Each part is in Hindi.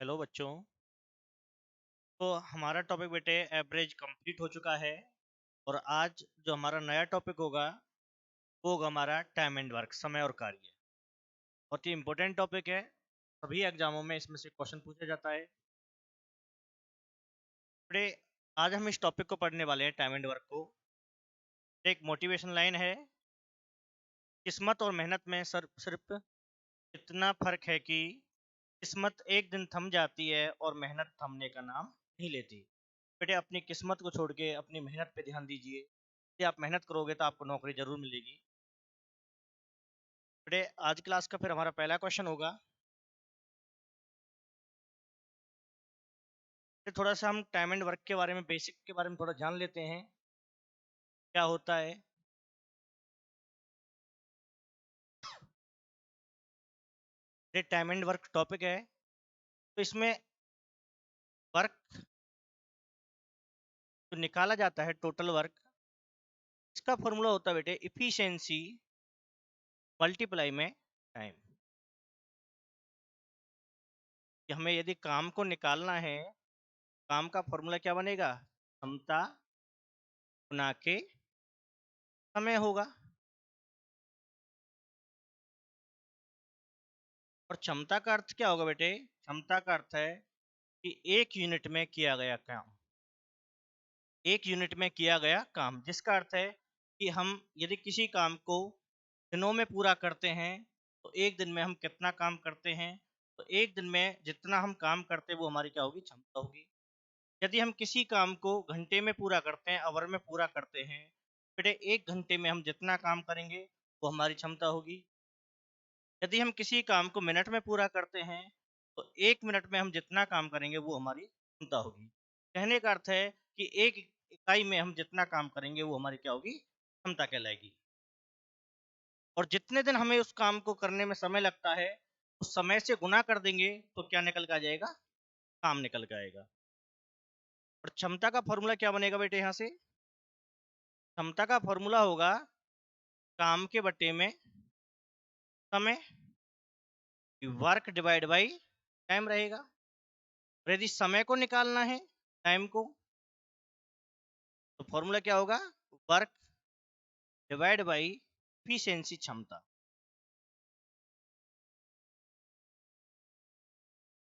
हेलो बच्चों। तो हमारा टॉपिक बेटे एवरेज कंप्लीट हो चुका है। और आज जो हमारा नया टॉपिक होगा वो होगा हमारा टाइम एंड वर्क, समय और कार्य। बहुत ही इंपॉर्टेंट टॉपिक है, सभी एग्जामों में इसमें से क्वेश्चन पूछा जाता है। बेटे आज हम इस टॉपिक को पढ़ने वाले हैं, टाइम एंड वर्क को। एक मोटिवेशन लाइन है, किस्मत और मेहनत में सिर्फ इतना फर्क है कि किस्मत एक दिन थम जाती है और मेहनत थमने का नाम नहीं लेती। बेटे अपनी किस्मत को छोड़ के अपनी मेहनत पे ध्यान दीजिए। यदि आप मेहनत करोगे तो आपको नौकरी जरूर मिलेगी। बेटे आज क्लास का फिर हमारा पहला क्वेश्चन होगा। फिर थोड़ा सा हम टाइम एंड वर्क के बारे में, बेसिक के बारे में थोड़ा जान लेते हैं, क्या होता है। ये टाइम एंड वर्क टॉपिक है, तो इसमें वर्क जो निकाला जाता है, टोटल वर्क, इसका फॉर्मूला होता है बेटे इफिशिएंसी मल्टीप्लाई में टाइम। कि हमें यदि काम को निकालना है, काम का फॉर्मूला क्या बनेगा? क्षमता गुना के समय होगा। और क्षमता का अर्थ क्या होगा बेटे? क्षमता का अर्थ है कि एक यूनिट में किया गया काम, एक यूनिट में किया गया काम, जिसका अर्थ है कि हम यदि किसी काम को दिनों में पूरा करते हैं तो एक दिन में हम कितना काम करते हैं। तो एक दिन में जितना हम काम करते हैं वो हमारी क्या होगी? क्षमता होगी। यदि हम किसी काम को घंटे में पूरा करते हैं, आवर में पूरा करते हैं, बेटे एक घंटे में हम जितना काम करेंगे वो हमारी क्षमता होगी। यदि हम किसी काम को मिनट में पूरा करते हैं तो एक मिनट में हम जितना काम करेंगे वो हमारी क्षमता होगी। कहने का अर्थ है कि एक इकाई में हम जितना काम करेंगे वो हमारी क्या होगी? क्षमता कहलाएगी। और जितने दिन हमें उस काम को करने में समय लगता है उस समय से गुना कर देंगे तो क्या निकल के आ जाएगा? काम निकल के आएगा। और क्षमता का फॉर्मूला क्या बनेगा बेटे? यहाँ से क्षमता का फॉर्मूला होगा काम के बट्टे में समय, वर्क डिवाइड बाई टाइम रहेगा। और यदि समय को निकालना है, टाइम को, तो फॉर्मूला क्या होगा? वर्क डिवाइड बाई इफिशिएंसी, क्षमता।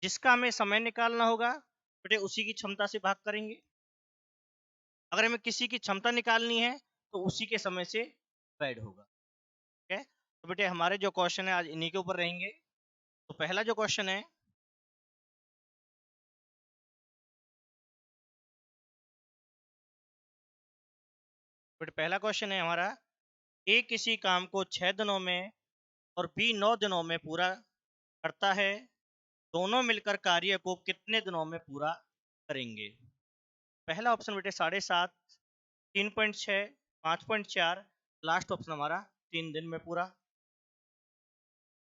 जिसका हमें समय निकालना होगा बेटे उसी की क्षमता से भाग करेंगे। अगर हमें किसी की क्षमता निकालनी है तो उसी के समय से डिवाइड होगा। ठीक है, तो बेटे हमारे जो क्वेश्चन है आज इन्हीं के ऊपर रहेंगे। तो पहला जो क्वेश्चन है, बेटे पहला क्वेश्चन है हमारा, ए किसी काम को 6 दिनों में और बी 9 दिनों में पूरा करता है, दोनों मिलकर कार्य को कितने दिनों में पूरा करेंगे? पहला ऑप्शन बेटे 7.5, 3.6, 5.4, लास्ट ऑप्शन हमारा 3 दिन में पूरा।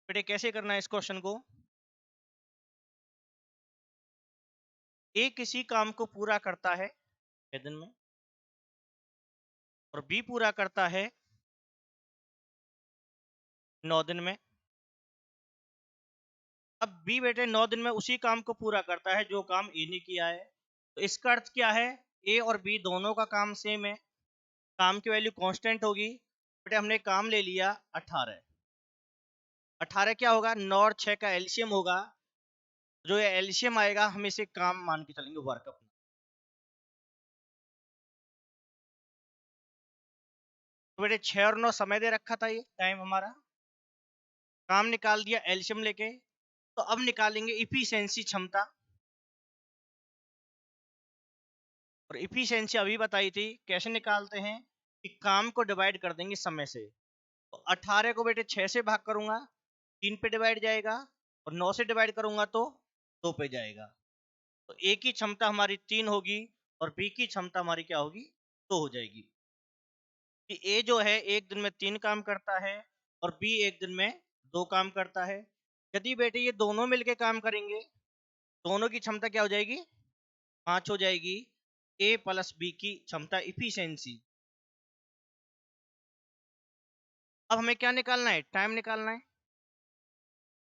बेटे कैसे करना है इस क्वेश्चन को? ए किसी काम को पूरा करता है 6 दिन में और बी पूरा करता है 9 दिन में। अब बी बेटे 9 दिन में उसी काम को पूरा करता है जो काम ए ने किया है। तो इसका अर्थ क्या है? ए और बी दोनों का काम सेम है, काम की वैल्यू कांस्टेंट होगी। बेटे हमने काम ले लिया 18, 18 क्या होगा? 9 और 6 का एलसीएम होगा। जो ये एलसीएम आएगा हम इसे काम मान के चलेंगे, वर्क अपना। तो बेटे 6 और 9 समय दे रखा था, ये टाइम हमारा। काम निकाल दिया एलसीएम लेके। तो अब निकालेंगे इफिशिएंसी, क्षमता। और इफिशिएंसी अभी बताई थी, कैसे निकालते हैं कि काम को डिवाइड कर देंगे समय से। तो 18 को बेटे 6 से भाग करूंगा, 3 पे डिवाइड जाएगा। और 9 से डिवाइड करूंगा तो 2 पे जाएगा। तो ए की क्षमता हमारी 3 होगी और बी की क्षमता हमारी क्या होगी? 2 हो जाएगी। कि ए जो है एक दिन में 3 काम करता है और बी एक दिन में 2 काम करता है। यदि बेटे ये दोनों मिलके काम करेंगे, दोनों की क्षमता क्या हो जाएगी? 5 हो जाएगी। ए प्लस बी की क्षमता, इफिशियंसी। अब हमें क्या निकालना है? टाइम निकालना है।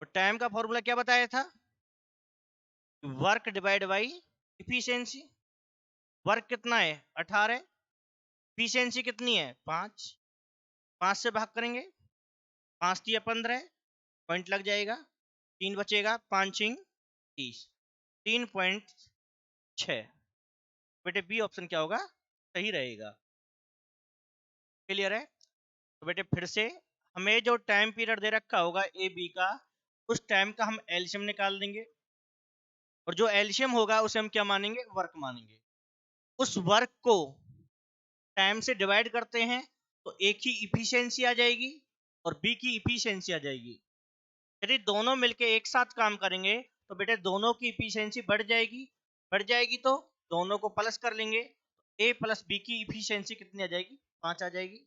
तो टाइम का फॉर्मूला क्या बताया था? Work divide by efficiency. Work कितना है 18, इफिशियंसी कितनी है 5, 5 से भाग करेंगे, 5 दिया 15, पॉइंट लग जाएगा, 3 बचेगा, 5 छिंग 30, 3.6। बेटे बी ऑप्शन क्या होगा, सही रहेगा। क्लियर है? तो बेटे फिर से हमें जो टाइम पीरियड दे रखा होगा ए बी का, उस टाइम का हम एलसीएम निकाल देंगे, और जो एलसीएम होगा उसे हम क्या मानेंगे, वर्क मानेंगे। उस वर्क को टाइम से डिवाइड करते हैं तो ए की इफिशियंसी आ जाएगी और बी की इफिशियंसी आ जाएगी। यदि दोनों मिलके एक साथ काम करेंगे तो बेटे दोनों की इफिशियंसी बढ़ जाएगी, बढ़ जाएगी तो दोनों को प्लस कर लेंगे, ए प्लस बी की इफिशियंसी कितनी आ जाएगी, 5 आ जाएगी।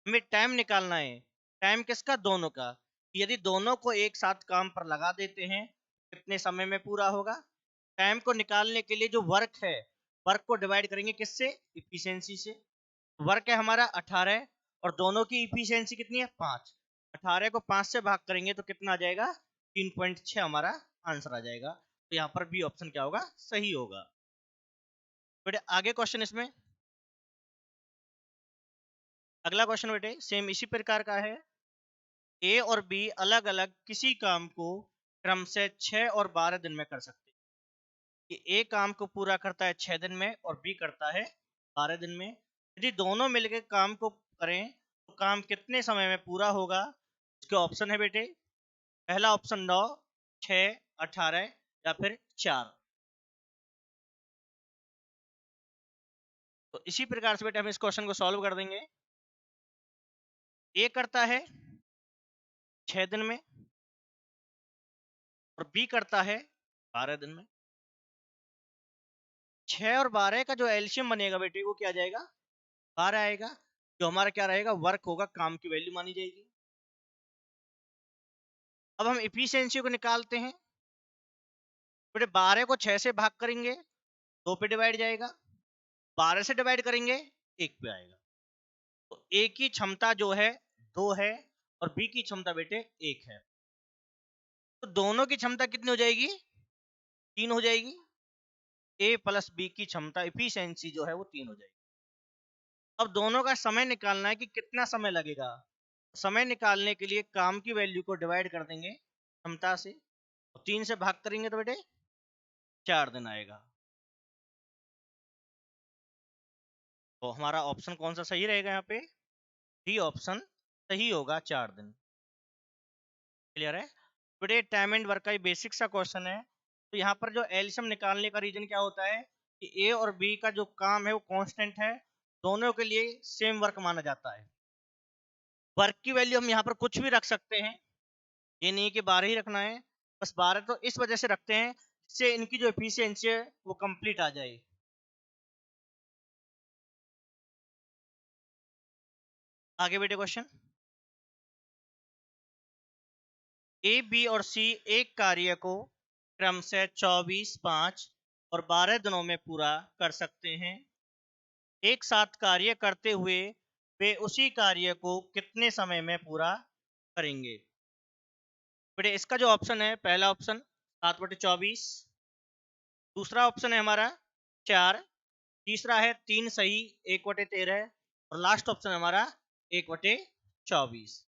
हमें टाइम निकालना है, टाइम किसका, दोनों का। यदि दोनों को एक साथ काम पर लगा देते हैं कितने समय में पूरा होगा। टाइम को निकालने के लिए जो वर्क है, वर्क को डिवाइड करेंगे किससे, इफिशियंसी से। वर्क है हमारा 18 और दोनों की इफिशियंसी कितनी है 5, 18 को 5 से भाग करेंगे तो कितना आ जाएगा, 3.6 हमारा आंसर आ जाएगा। तो यहाँ पर बी ऑप्शन क्या होगा, सही होगा। बेटे आगे क्वेश्चन इसमें, अगला क्वेश्चन बेटे सेम इसी प्रकार का है। ए और बी अलग अलग किसी काम को क्रम से 6 और 12 दिन में कर सकते हैं। कि ए काम को पूरा करता है 6 दिन में और बी करता है 12 दिन में। यदि दोनों मिलकर काम को करें तो काम कितने समय में पूरा होगा। इसके ऑप्शन है बेटे, पहला ऑप्शन 9, 6, 18 या फिर 4। तो इसी प्रकार से बेटे हम इस क्वेश्चन को सॉल्व कर देंगे। ए करता है 6 दिन में और बी करता है 12 दिन में। 6 और 12 का जो एल्शियम बनेगा बेटे वो क्या आ जाएगा, 12 आएगा। जो हमारा क्या रहेगा, वर्क होगा, काम की वैल्यू मानी जाएगी। अब हम इफिशियंसी को निकालते हैं। बेटे 12 को 6 से भाग करेंगे 2 पे डिवाइड जाएगा, 12 से डिवाइड करेंगे 1 पे आएगा। तो ए की क्षमता जो है 2 है और बी की क्षमता बेटे 1 है। तो दोनों की क्षमता कितनी हो जाएगी, 3 हो जाएगी। ए प्लस बी की क्षमता इफिशियंसी जो है वो 3 हो जाएगी। अब दोनों का समय निकालना है कि कितना समय लगेगा। समय निकालने के लिए काम की वैल्यू को डिवाइड कर देंगे क्षमता से, 3 से भाग करेंगे तो बेटे 4 दिन आएगा। तो हमारा ऑप्शन कौन सा सही रहेगा, यहाँ पे डी ऑप्शन सही होगा, 4 दिन। क्लियर है? बेटे टाइम एंड वर्क का बेसिक सा क्वेश्चन है। तो यहाँ पर जो एलसीएम निकालने का रीजन क्या होता है कि ए और बी का जो काम है वो कांस्टेंट है, दोनों के लिए सेम वर्क माना जाता है। वर्क की वैल्यू हम यहाँ पर कुछ भी रख सकते हैं, ये नहीं कि 12 ही रखना है। बस 12 तो इस वजह से रखते हैं जिससे इनकी जो एफिशिएंसी है वो कंप्लीट आ जाए। आगे बेटे क्वेश्चन, ए बी और सी एक कार्य को क्रम से 24, 5 और 12 दिनों में पूरा कर सकते हैं। एक साथ कार्य करते हुए वे उसी कार्य को कितने समय में पूरा करेंगे। बेटे इसका जो ऑप्शन है, पहला ऑप्शन 7/24, दूसरा ऑप्शन है हमारा 4, तीसरा है 3 सही 1/13 और लास्ट ऑप्शन है हमारा 1/24।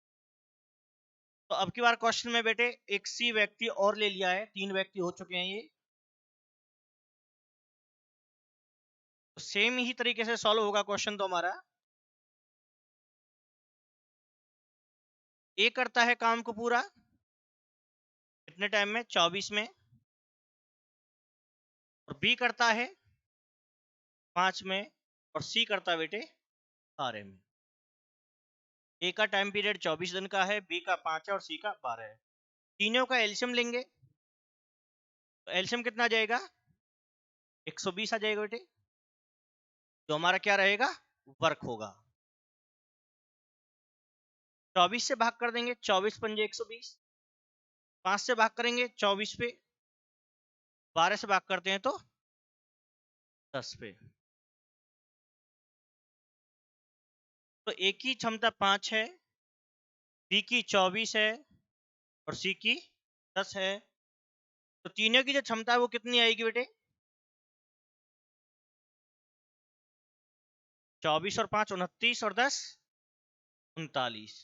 तो अब की बार क्वेश्चन में बेटे एक सी व्यक्ति और ले लिया है, 3 व्यक्ति हो चुके हैं ये। तो सेम ही तरीके से सॉल्व होगा क्वेश्चन। तो हमारा ए करता है काम को पूरा कितने टाइम में, 24 में, और बी करता है 5 में, और सी करता है बेटे 12 में। ए का टाइम पीरियड 24 दिन का है, बी का 5 है और सी का 12 है। तीनों का एल्शियम लेंगे तो एल्शियम कितना आ जाएगा, 120 आ जाएगा बेटे। जो हमारा क्या रहेगा, वर्क होगा। 24 से भाग कर देंगे, 24 पंजे 120, 5 से भाग करेंगे 24 पे, 12 से भाग करते हैं तो 10 पे। तो ए की क्षमता 5 है, बी की 24 है और सी की 10 है। तो तीनों की जो क्षमता है वो कितनी आएगी बेटे? 24 और 5 29 और 10 39।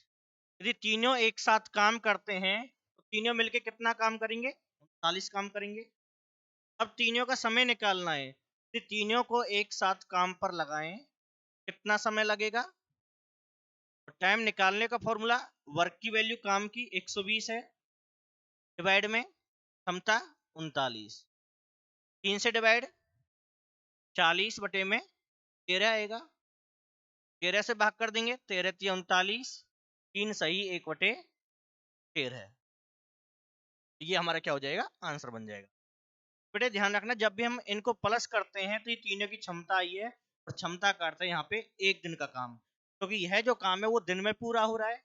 यदि तीनों एक साथ काम करते हैं तो तीनों मिलके कितना काम करेंगे? 39 काम करेंगे। अब तीनों का समय निकालना है, यदि तीनों को एक साथ काम पर लगाएं कितना समय लगेगा? तो टाइम निकालने का फॉर्मूला, वर्क की वैल्यू काम की 120 है, डिवाइड में क्षमता 39, 3 से डिवाइड 40 बटे में 13 आएगा, 13 से भाग कर देंगे, 13 3 39, 3 सही 1/13। ये हमारा क्या हो जाएगा? आंसर बन जाएगा। बेटे ध्यान रखना, जब भी हम इनको प्लस करते हैं तो ये तीनों की क्षमता आई है, और क्षमता का अर्थ है यहाँ पे एक दिन का काम, क्योंकि तो यह जो काम है वो दिन में पूरा हो रहा है,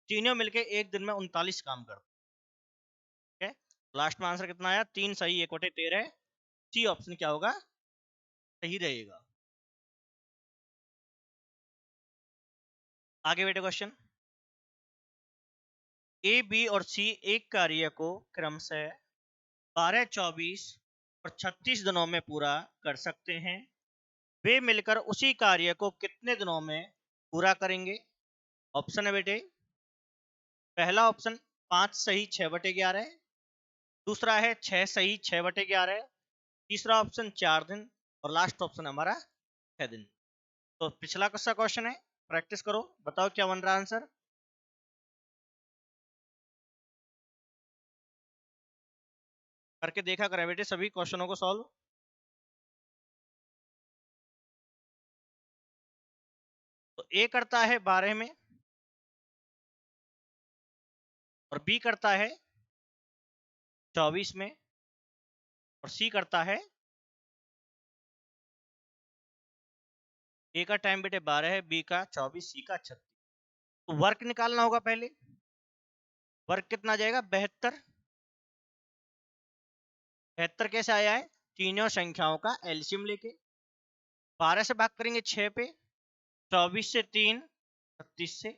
तीनों मिलके एक दिन में 39 काम करते हैं। लास्ट में आंसर कितना आया? 3 सही 1/13। सी ऑप्शन क्या होगा? सही रहेगा। आगे बेटे क्वेश्चन, ए बी और सी एक कार्य को क्रमशः 12 24 और 36 दिनों में पूरा कर सकते हैं, वे मिलकर उसी कार्य को कितने दिनों में पूरा करेंगे? ऑप्शन है बेटे, पहला ऑप्शन 5 सही 6/11, दूसरा है 6 सही 6/11, तीसरा ऑप्शन 4 दिन, और लास्ट ऑप्शन हमारा 6 दिन। तो पिछला सा क्वेश्चन है, प्रैक्टिस करो, बताओ क्या बन रहा है आंसर। करके देखा करें बेटे सभी क्वेश्चनों को सॉल्व। तो ए करता है 12 में, और बी करता है 24 में, और सी करता है, ए का टाइम बेटे 12 है, बी का 24, सी का 36। तो वर्क निकालना होगा पहले। वर्क कितना जाएगा? 72। 72 कैसे आया है? तीनों संख्याओं का एलसीएम लेके 12 से भाग करेंगे 6 पे, 24 से 3 36 से।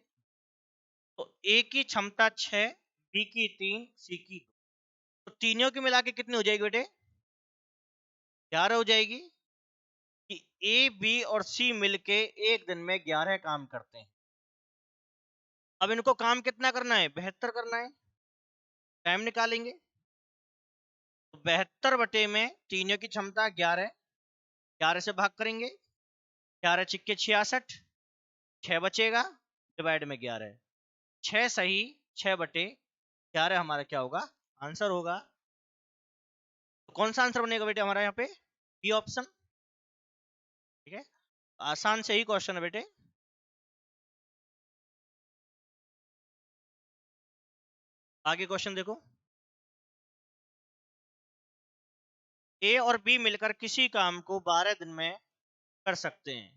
तो ए की क्षमता 6, बी की 3, सी की 2, तो तीनों की मिला के कितनी हो जाएगी बेटे? 11 हो जाएगी, कि ए बी और सी मिलके एक दिन में 11 काम करते हैं। अब इनको काम कितना करना है? 72 करना है। टाइम निकालेंगे, तो 72 बटे में तीनों की क्षमता 11, 11 से भाग करेंगे, 11 छिक्के 66, 6 बचेगा, डिवाइड में 11, 6 सही 6/11 हमारा क्या होगा? आंसर होगा। तो कौन सा आंसर बनेगा बेटे हमारा यहाँ पे? B option. ठीक है, आसान से ही क्वेश्चन है बेटे। आगे क्वेश्चन देखो, ए और बी मिलकर किसी काम को 12 दिन में कर सकते हैं।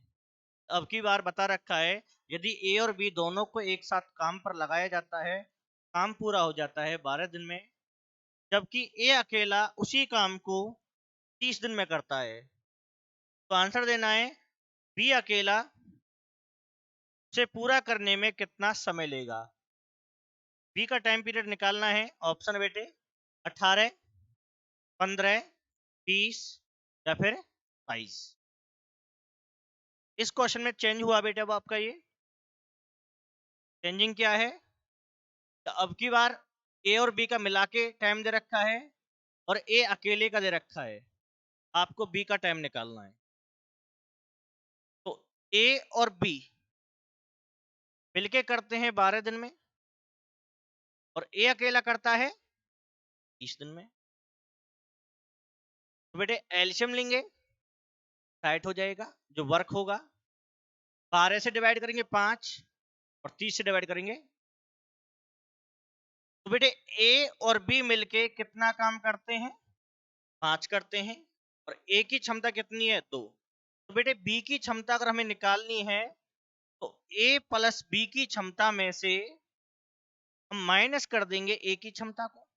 अब की बार बता रखा है, यदि ए और बी दोनों को एक साथ काम पर लगाया जाता है, काम पूरा हो जाता है 12 दिन में, जबकि ए अकेला उसी काम को 30 दिन में करता है। तो आंसर देना है, बी अकेला से पूरा करने में कितना समय लेगा। बी का टाइम पीरियड निकालना है। ऑप्शन बेटे 18, 15, 20 या फिर 22। इस क्वेश्चन में चेंज हुआ बेटे, अब आपका ये चेंजिंग क्या है? तो अब की बार ए और बी का मिला के टाइम दे रखा है, और ए अकेले का दे रखा है, आपको बी का टाइम निकालना है। तो ए और बी मिलके करते हैं 12 दिन में, और ए अकेला करता है 30 दिन में। तो बेटे एल्शियम लेंगे, 60 हो जाएगा जो वर्क होगा, 12 से डिवाइड करेंगे 5, और 30 से डिवाइड करेंगे। तो बेटे ए और बी मिलके कितना काम करते हैं? 5 करते हैं, और ए की क्षमता कितनी है? 2। तो बेटे बी की क्षमता अगर हमें निकालनी है, तो ए प्लस बी की क्षमता में से हम माइनस कर देंगे ए की क्षमता को।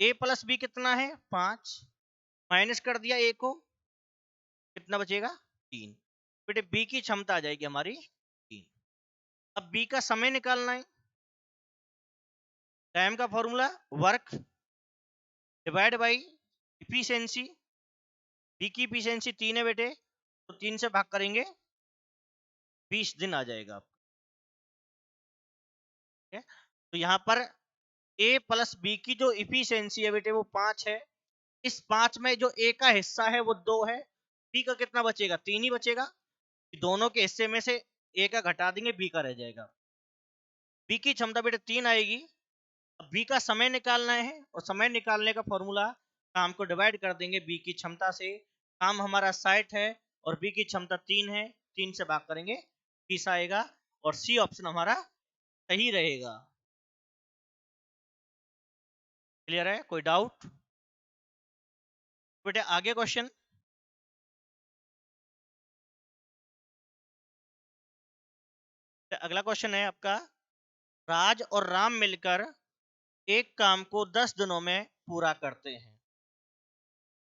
ए प्लस बी कितना है? 5, माइनस कर दिया ए को, कितना बचेगा? 3। बेटे बी की क्षमता आ जाएगी हमारी 3। अब बी का समय निकालना है। टाइम का formula, work divide by efficiency, B की इफिशियंसी 3 है बेटे, तो 3 से भाग करेंगे 20 दिन आ जाएगा आपका। ठीक है, तो यहाँ पर ए प्लस बी की जो इफिशियंसी है बेटे वो 5 है। इस 5 में जो ए का हिस्सा है वो 2 है, बी का कितना बचेगा? 3 ही बचेगा। दोनों के हिस्से में से ए का घटा देंगे, बी का रह जाएगा। बी की क्षमता बेटे 3 आएगी। अब बी का समय निकालना है, और समय निकालने का फॉर्मूला, काम को डिवाइड कर देंगे बी की क्षमता से। काम हमारा 60 है और बी की क्षमता 3 है, 3 से भाग करेंगे 20 आएगा, और सी ऑप्शन हमारा सही रहेगा। क्लियर है? कोई डाउट बेटे? आगे क्वेश्चन। अगला क्वेश्चन है आपका, राज और राम मिलकर एक काम को 10 दिनों में पूरा करते हैं।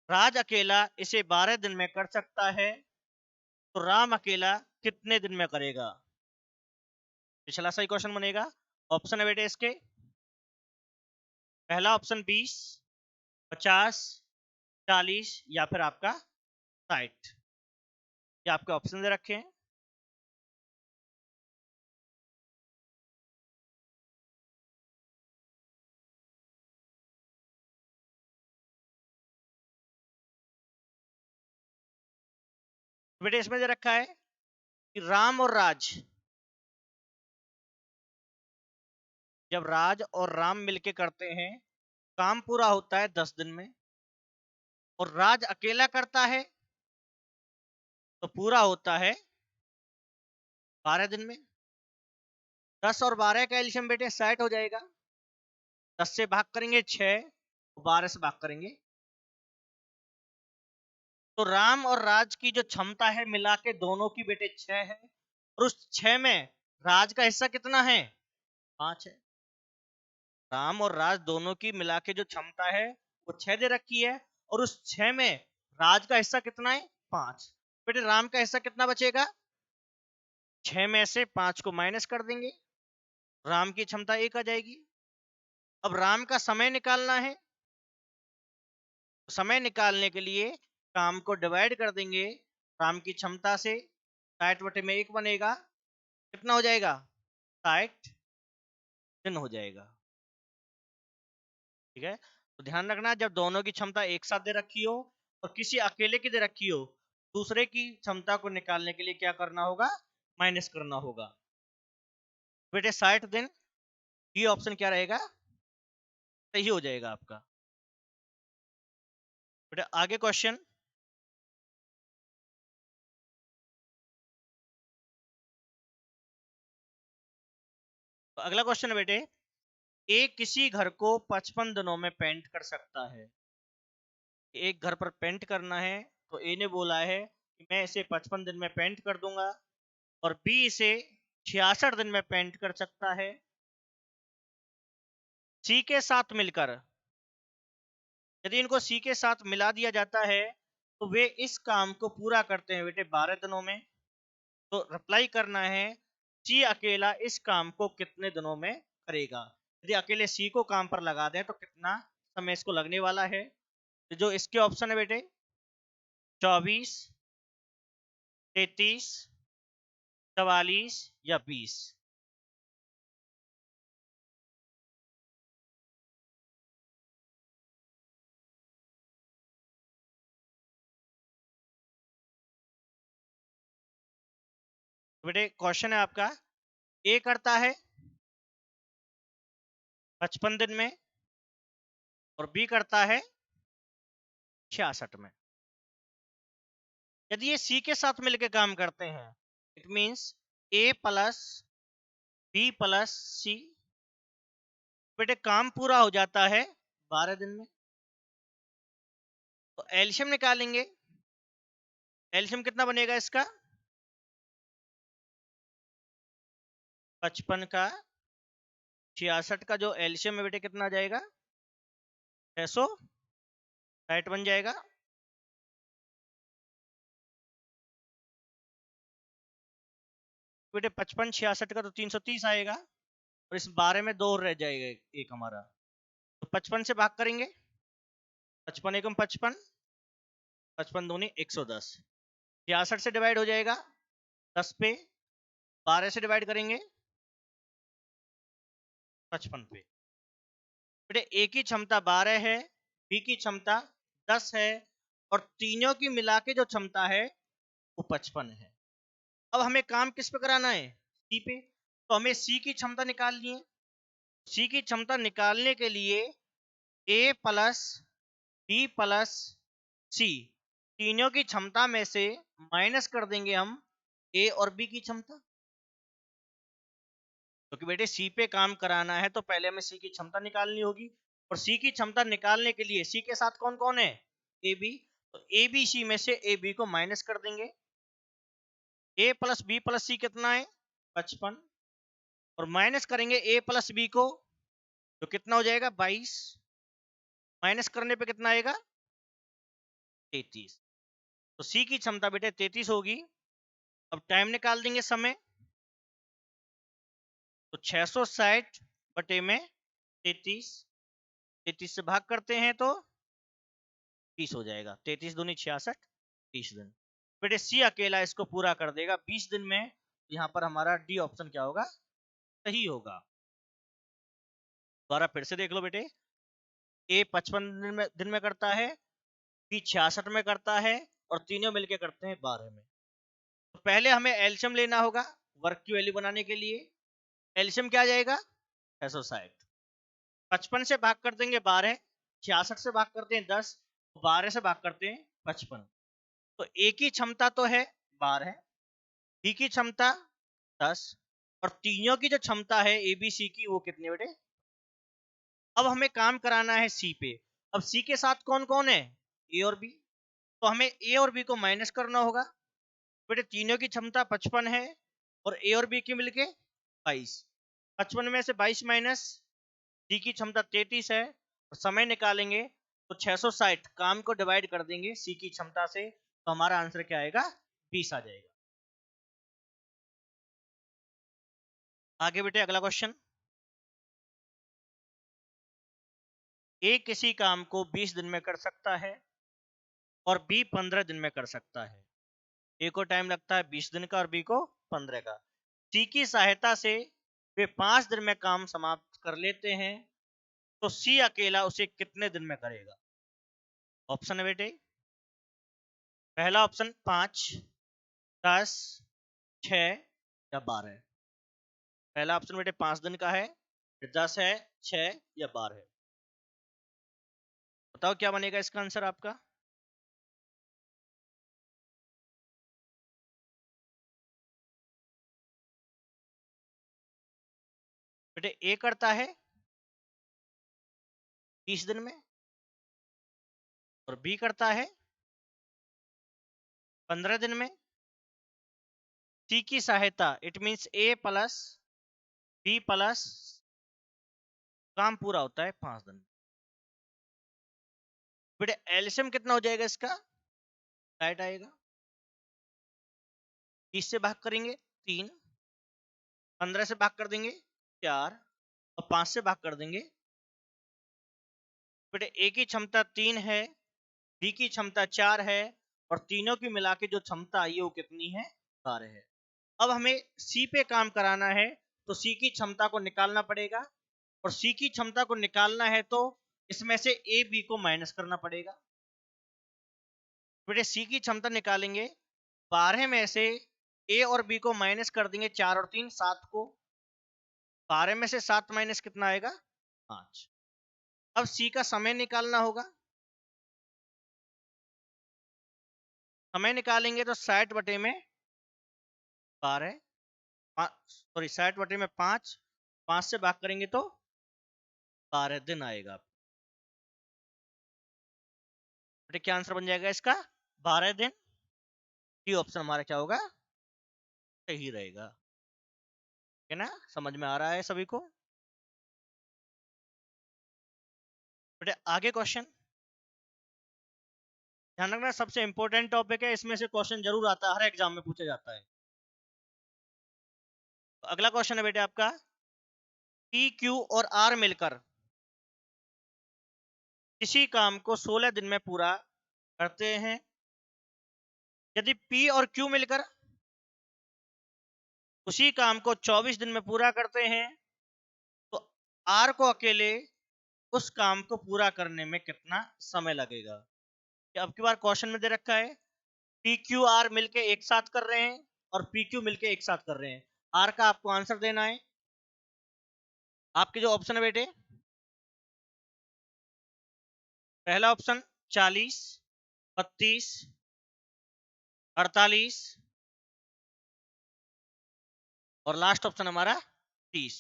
राज अकेला इसे 12 दिन में कर सकता है, तो राम अकेला कितने दिन में करेगा? पिछला सही क्वेश्चन बनेगा। ऑप्शन है बेटे इसके, पहला ऑप्शन 20, 50, 40 या फिर आपका 60। ये आपके ऑप्शन दे रखे हैं। बेटे इसमें दे रखा है कि राम और राज, जब राज और राम मिलके करते हैं, काम पूरा होता है 10 दिन में, और राज अकेला करता है तो पूरा होता है 12 दिन में। 10 और 12 का एल्शियम बेटे 60 हो जाएगा। 10 से भाग करेंगे 6, 12 से भाग करेंगे। तो राम और राज की जो क्षमता है मिला के दोनों की बेटे 6 है, और उस 6 में राज का हिस्सा कितना है? 5 है। राम और राज दोनों की मिला के जो क्षमता है वो 6 दे रखी है, और उस 6 में राज का हिस्सा कितना है? 5। बेटे राम का हिस्सा कितना बचेगा? 6 में से 5 को माइनस कर देंगे, राम की क्षमता 1 आ जाएगी। अब राम का समय निकालना है, समय निकालने के लिए काम को डिवाइड कर देंगे राम की क्षमता से। 60/1 बनेगा, कितना हो जाएगा? 60 दिन हो जाएगा। ठीक है, तो ध्यान रखना, जब दोनों की क्षमता एक साथ दे रखी हो और किसी अकेले की दे रखी हो, दूसरे की क्षमता को निकालने के लिए क्या करना होगा? माइनस करना होगा। बेटे 60 दिन, ये ऑप्शन क्या रहेगा? सही हो जाएगा आपका। बेटे आगे क्वेश्चन। तो अगला क्वेश्चन है बेटे, ए किसी घर को 55 दिनों में पेंट कर सकता है। एक घर पर पेंट करना है, तो ए ने बोला है कि मैं इसे 55 दिन में पेंट कर दूंगा, और बी इसे 66 दिन में पेंट कर सकता है। सी के साथ मिलकर, यदि इनको सी के साथ मिला दिया जाता है तो वे इस काम को पूरा करते हैं बेटे 12 दिनों में। तो रिप्लाई करना है, सी अकेला इस काम को कितने दिनों में करेगा। यदि अकेले सी को काम पर लगा दें तो कितना समय इसको लगने वाला है? तो जो इसके ऑप्शन है बेटे 24, 33, 44 या 20। बेटे क्वेश्चन है आपका, ए करता है 55 दिन में और बी करता है 66 में। यदि ये सी के साथ मिलकर काम करते हैं, it means A plus B plus C, बेटे काम पूरा हो जाता है 12 दिन में। तो एल्शियम निकालेंगे, एल्शियम कितना बनेगा इसका? 55 का 66 का जो एल्शियम है बेटे कितना आ जाएगा? 660 बन जाएगा। बेटे 55 66 का तो 330 आएगा, और इस 12 में 2 रह जाएगा एक हमारा, तो 55 से भाग करेंगे 55 एकम 55, 55 दूनी 110, 66 से डिवाइड हो जाएगा 10 पे, 12 से डिवाइड करेंगे 55 पे। बेटे ए की क्षमता 12 है, बी की क्षमता 10 है और तीनों की मिला के जो क्षमता है वो 55 है। अब हमें काम किस पे कराना है? सी पे। तो हमें सी की क्षमता निकालनी है। सी की क्षमता निकालने के लिए ए प्लस बी प्लस सी तीनों की क्षमता में से माइनस कर देंगे हम ए और बी की क्षमता, क्योंकि बेटे सी पे काम कराना है तो पहले हमें सी की क्षमता निकालनी होगी। और सी की क्षमता निकालने के लिए सी के साथ कौन कौन है? A B. तो ए बी सी में से ए बी को माइनस कर देंगे। ए प्लस बी प्लस सी कितना है? 55। और माइनस करेंगे ए प्लस बी को, तो कितना हो जाएगा? 22। माइनस करने पे कितना आएगा? 33। तो सी की क्षमता बेटे 33 होगी। अब टाइम निकाल देंगे समय, तो 660 बटे में 33, 33 से भाग करते हैं तो 30 हो जाएगा। 33 दूनी 66, 30 दिन। बेटे सी अकेला इसको पूरा कर देगा 20 दिन में। यहाँ पर हमारा डी ऑप्शन क्या होगा? सही होगा। दोबारा फिर से देख लो बेटे, ए 55 दिन में करता है, बी 66 में करता है और तीनों मिलके करते हैं 12 में। तो पहले हमें एल्शियम लेना होगा वर्क की वैल्यू बनाने के लिए। एल्शियम क्या आ जाएगा? 660। 55 से भाग कर देंगे 12, 66 से भाग करते हैं 10, 12 से भाग करते हैं 55। तो ए की क्षमता तो है 12, बी की क्षमता 10 और तीनों की जो क्षमता है ए बी सी की वो कितनी बेटे? अब हमें काम कराना है सी पे। अब सी के साथ कौन कौन है? ए और बी। तो हमें ए और बी को माइनस करना होगा। बेटे तीनों की क्षमता 55 है और ए और बी की मिलके 22। 55 में से 22 माइनस, डी की क्षमता 33 है और समय निकालेंगे तो 660 काम को डिवाइड कर देंगे सी की क्षमता से, तो हमारा आंसर क्या आएगा? 20 आ जाएगा। आगे बेटे अगला क्वेश्चन। ए किसी काम को 20 दिन में कर सकता है और बी 15 दिन में कर सकता है। ए को टाइम लगता है 20 दिन का और बी को 15 का। सी की सहायता से वे 5 दिन में काम समाप्त कर लेते हैं, तो सी अकेला उसे कितने दिन में करेगा? ऑप्शन है बेटे, पहला ऑप्शन 5, 10, 6 या 12। पहला ऑप्शन बेटे 5 दिन का है, फिर 10 है, 6 या 12 है। बताओ क्या बनेगा इसका आंसर आपका? बेटे ए करता है 30 दिन में और बी करता है 15 दिन में। सी की सहायता it means A plus B plus काम पूरा होता है 5 दिन। बेटे एल्शियम कितना हो जाएगा इसका? राइट आएगा। 30 से भाग करेंगे 3, 15 से भाग कर देंगे 4 और 5 से भाग कर देंगे। बेटे ए की क्षमता 3 है, बी की क्षमता 4 है और तीनों की मिला के जो क्षमता आई है वो कितनी है? 12 है। अब हमें सी पे काम कराना है तो सी की क्षमता को निकालना पड़ेगा और सी की क्षमता को निकालना है तो इसमें से ए बी को माइनस करना पड़ेगा। बेटे सी की क्षमता निकालेंगे, 12 में से ए और बी को माइनस कर देंगे 4 और 3 7 को। 12 में से 7 माइनस कितना आएगा? 5। अब सी का समय निकालना होगा। समय निकालेंगे तो 60 बटे में 12, सॉरी 60 बटे में 5, 5 से भाग करेंगे तो 12 दिन आएगा। बेटे क्या आंसर बन जाएगा इसका? 12 दिन। डी ऑप्शन हमारा क्या होगा? सही रहेगा। है ना? समझ में आ रहा है सभी को? बेटे आगे क्वेश्चन ध्यान रखना, सबसे इंपॉर्टेंट टॉपिक है, इसमें से क्वेश्चन जरूर आता है, हर एग्जाम में पूछा जाता है। तो अगला क्वेश्चन है बेटे आपका, पी क्यू और आर मिलकर किसी काम को 16 दिन में पूरा करते हैं। यदि P और Q मिलकर उसी काम को 24 दिन में पूरा करते हैं तो R को अकेले उस काम को पूरा करने में कितना समय लगेगा। अब की बार क्वेश्चन में दे रखा है PQR मिलके एक साथ कर रहे हैं और PQ मिलके एक साथ कर रहे हैं। R का आपको आंसर देना है। आपके जो ऑप्शन है बेटे, पहला ऑप्शन 40, 32, 48 और लास्ट ऑप्शन हमारा 30।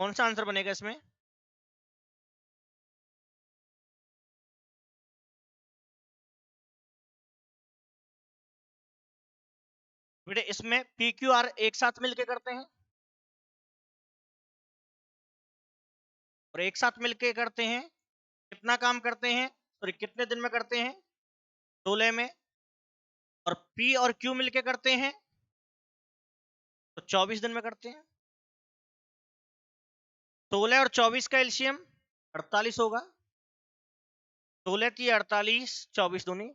कौन सा आंसर बनेगा इसमें? बेटे इसमें PQR एक साथ मिलके करते हैं और एक साथ मिलके करते हैं कितना काम करते हैं, सॉरी कितने दिन में करते हैं, 16 में। और P और Q मिलके करते हैं तो 24 दिन में करते हैं। 16 और 24 का एलसीएम 48 होगा। 16 की 48, 24 दूनी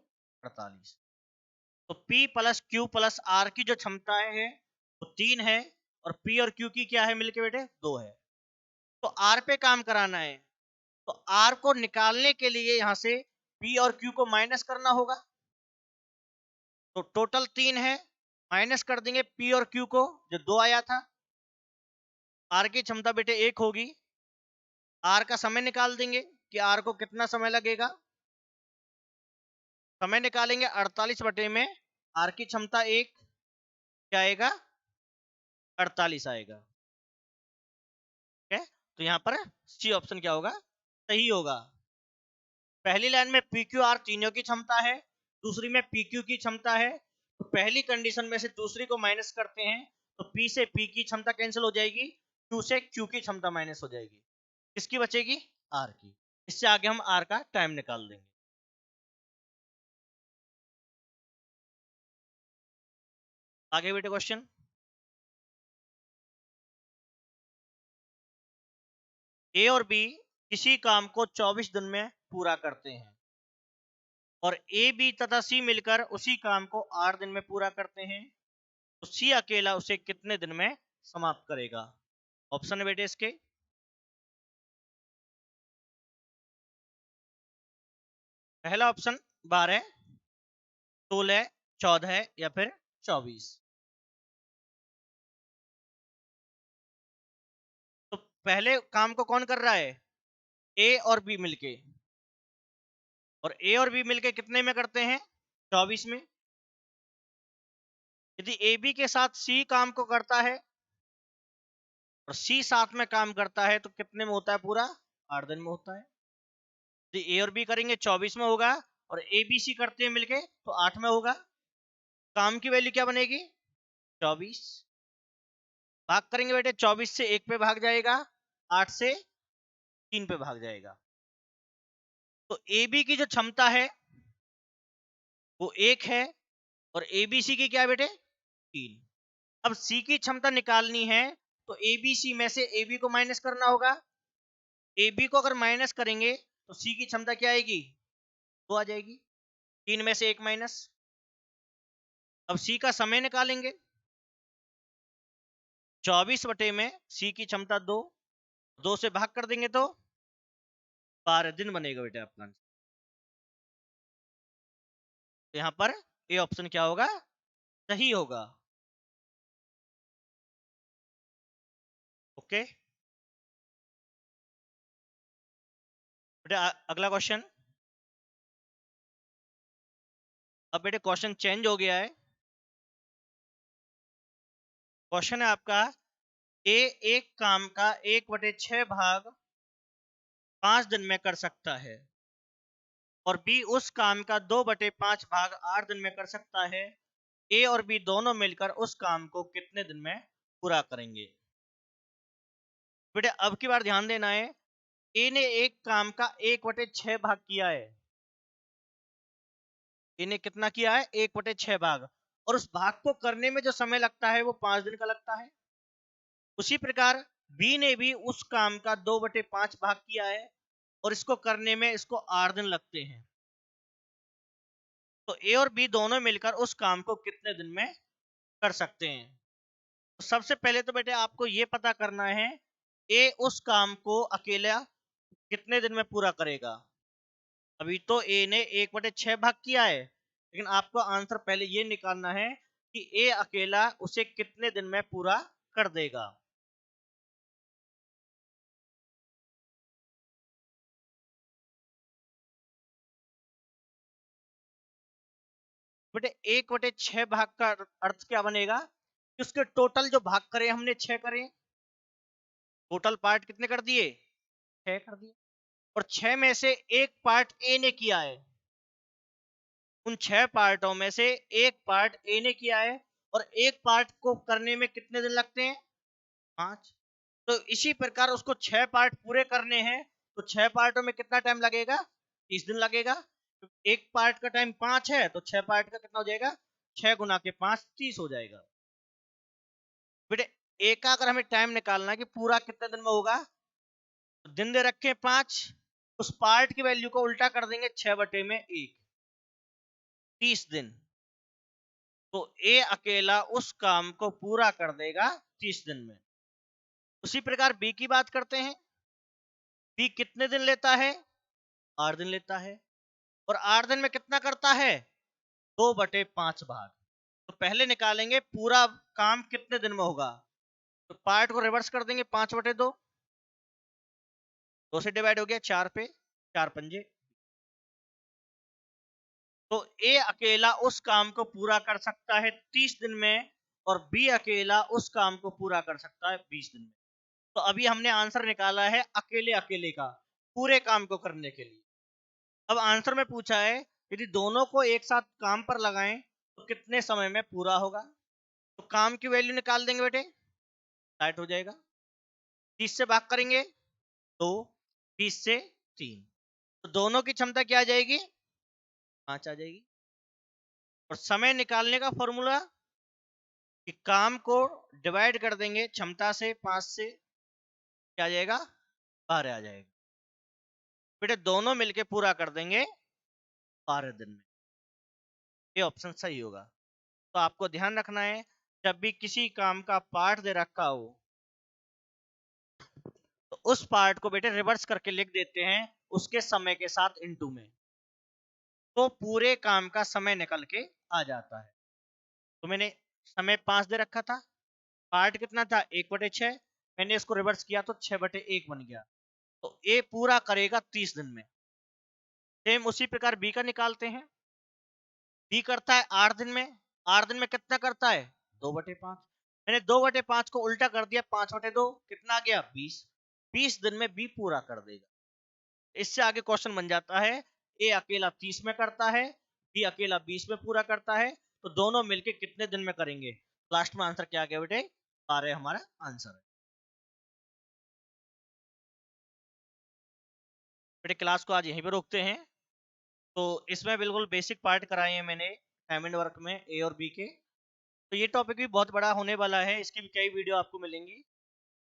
48। तो P plus Q plus R की जो क्षमता है वो 3 है और P और Q की क्या है मिलके बेटे 2 है। तो R पे काम कराना है तो R को निकालने के लिए यहां से P और Q को माइनस करना होगा। तो टोटल 3 है, माइनस कर देंगे P और Q को जो 2 आया था। R की क्षमता बेटे 1 होगी। R का समय निकाल देंगे कि R को कितना समय लगेगा। समय निकालेंगे 48 बटे में R की क्षमता 1 क्या आएगा 48 आएगा। ठीक है, तो यहाँ पर सी ऑप्शन क्या होगा सही होगा। पहली लाइन में PQR तीनों की क्षमता है, दूसरी में PQ की क्षमता है। तो पहली कंडीशन में से दूसरी को माइनस करते हैं तो P से P की क्षमता कैंसिल हो जाएगी, Q से Q की क्षमता माइनस हो जाएगी। किसकी बचेगी R की। इससे आगे हम R का टाइम निकाल देंगे। आगे बेटे क्वेश्चन, A और B किसी काम को 24 दिन में पूरा करते हैं और A, B तथा C मिलकर उसी काम को 8 दिन में पूरा करते हैं तो C अकेला उसे कितने दिन में समाप्त करेगा। ऑप्शन है बेटे इसके, पहला ऑप्शन 12, 16, 14 या फिर 24। तो पहले काम को कौन कर रहा है A और B मिलके, और A और B मिलके कितने में करते हैं 24 में। यदि AB के साथ C काम को करता है और C साथ में काम करता है तो कितने में होता है पूरा 8 दिन में होता है। यदि A और B करेंगे 24 में होगा और ABC करते हैं मिलके तो 8 में होगा। काम की वैल्यू क्या बनेगी 24। भाग करेंगे बेटे 24 से 1 पे भाग जाएगा, 8 से 3 पे भाग जाएगा। तो AB की जो क्षमता है वो 1 है और ABC की क्या है बेटे 3। अब C की क्षमता निकालनी है तो ABC में से AB को माइनस करना होगा। AB को अगर माइनस करेंगे तो C की क्षमता क्या आएगी 2 आ जाएगी, 3 में से 1 माइनस। अब C का समय निकालेंगे 24 बटे में C की क्षमता 2 से भाग कर देंगे तो 12 दिन बनेगा बेटे आपका। तो यहाँ पर ए ऑप्शन क्या होगा सही होगा। ओके बेटे अगला क्वेश्चन। अब बेटे क्वेश्चन चेंज हो गया है। क्वेश्चन है आपका ए एक काम का 1/6 भाग 5 दिन में कर सकता है और बी उस काम का 2/5 भाग 8 दिन में कर सकता है। ए और बी दोनों मिलकर उस काम को कितने दिन में पूरा करेंगे। बेटे अब की बार ध्यान देना है, ए ने एक काम का 1/6 भाग किया है। ए ने कितना किया है 1/6 भाग, और उस भाग को करने में जो समय लगता है वो 5 दिन का लगता है। उसी प्रकार बी ने भी उस काम का 2/5 भाग किया है और इसको करने में इसको 8 दिन लगते हैं। तो ए और बी दोनों मिलकर उस काम को कितने दिन में कर सकते हैं? तो सबसे पहले तो बेटे आपको ये पता करना है ए उस काम को अकेला कितने दिन में पूरा करेगा। अभी तो ए ने 1/6 भाग किया है, लेकिन आपको आंसर पहले ये निकालना है कि ए अकेला उसे कितने दिन में पूरा कर देगा। बेटे 1/6 भाग का अर्थ क्या बनेगा कि उसके टोटल जो भाग करे हमने 6 करे, टोटल पार्ट कितने कर दिए? 6 कर दिए। और 6 में से एक पार्ट ए ने किया है, उन 6 पार्टों में से एक पार्ट ए ने किया है, और एक पार्ट को करने में कितने दिन लगते हैं? 5। तो इसी प्रकार उसको 6 पार्ट पूरे करने हैं, तो 6 पार्टों में कितना टाइम लगेगा? 30 दिन लगेगा। एक पार्ट का टाइम 5 है, तो 6 पार्ट का कितना हो जाएगा? 6 गुना के 5 30 हो जाएगा। बेटे एक का अगर हमें टाइम निकालना है कि पूरा कितने दिन में होगा, तो दिन दे रखे 5, उस पार्ट की वैल्यू को उल्टा कर देंगे 6/1, 30 दिन। तो ए अकेला उस काम को पूरा कर देगा 30 दिन में। उसी प्रकार बी की बात करते हैं। बी कितने दिन लेता है? 8 दिन लेता है। और 8 दिन में कितना करता है? 2/5 भाग। तो पहले निकालेंगे पूरा काम कितने दिन में होगा, तो पार्ट को रिवर्स कर देंगे 5/2, 2 से डिवाइड हो गया 4 पे, 4 पंजे। तो ए अकेला उस काम को पूरा कर सकता है 30 दिन में, और बी अकेला उस काम को पूरा कर सकता है 20 दिन में। तो अभी हमने आंसर निकाला है अकेले अकेले का, पूरे काम को करने के लिए। अब आंसर में पूछा है यदि दोनों को एक साथ काम पर लगाएं तो कितने समय में पूरा होगा। तो काम की वैल्यू निकाल देंगे बेटे, टाइट हो जाएगा। 30 से भाग करेंगे तो 30 से 3, तो दोनों की क्षमता क्या आ जाएगी? 5 आ जाएगी। और समय निकालने का फॉर्मूला कि काम को डिवाइड कर देंगे क्षमता से 5 से, क्या आ जाएगा? 12 आ जाएगा। बेटे दोनों मिलके पूरा कर देंगे 12 दिन में। ये ऑप्शन सही होगा। तो आपको ध्यान रखना है जब भी किसी काम का पार्ट दे रखा हो तो उस पार्ट को बेटे रिवर्स करके लिख देते हैं उसके समय के साथ इनटू में, तो पूरे काम का समय निकल के आ जाता है। तो मैंने समय 5 दे रखा था, पार्ट कितना था? 1/6, मैंने इसको रिवर्स किया तो 6/1 बन गया। तो ए पूरा करेगा 30 दिन में। सेम उसी प्रकार बी का निकालते हैं। बी करता है 8 दिन में। 8 दिन में कितना करता है? 2/5। मैंने 2/5 को उल्टा कर दिया 5/2, कितना आ गया? 20। 20 दिन में बी पूरा कर देगा। इससे आगे क्वेश्चन बन जाता है ए अकेला 30 में करता है, बी अकेला 20 में पूरा करता है, तो दोनों मिलके कितने दिन में करेंगे? लास्ट में आंसर क्या आ गया बेटे? 12 हमारा आंसर है। बेटे क्लास को आज यहीं पे रोकते हैं। तो इसमें बिल्कुल बेसिक पार्ट कराए हैं मैंने डायमंड वर्क में ए और बी के। तो ये टॉपिक भी बहुत बड़ा होने वाला है, इसकी भी कई वीडियो आपको मिलेंगी।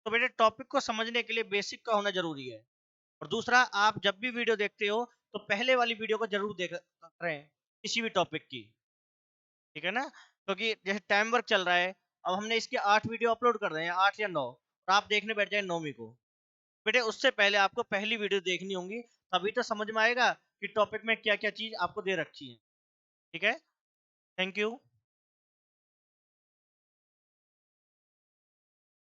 तो बेटे टॉपिक को समझने के लिए बेसिक का होना जरूरी है। और दूसरा, आप जब भी वीडियो देखते हो तो पहले वाली वीडियो को जरूर देख रहे हैं किसी भी टॉपिक की, ठीक है ना? क्योंकि जैसे टाइम वर्क चल रहा है, अब हमने इसके 8 वीडियो अपलोड कर रहे हैं, 8 या 9, और आप देखने बैठ जाए 9वीं को। बेटे उससे पहले आपको पहली वीडियो देखनी होंगी, तभी तो समझ में आएगा कि टॉपिक में क्या क्या चीज आपको दे रखी है। ठीक है, थैंक यू।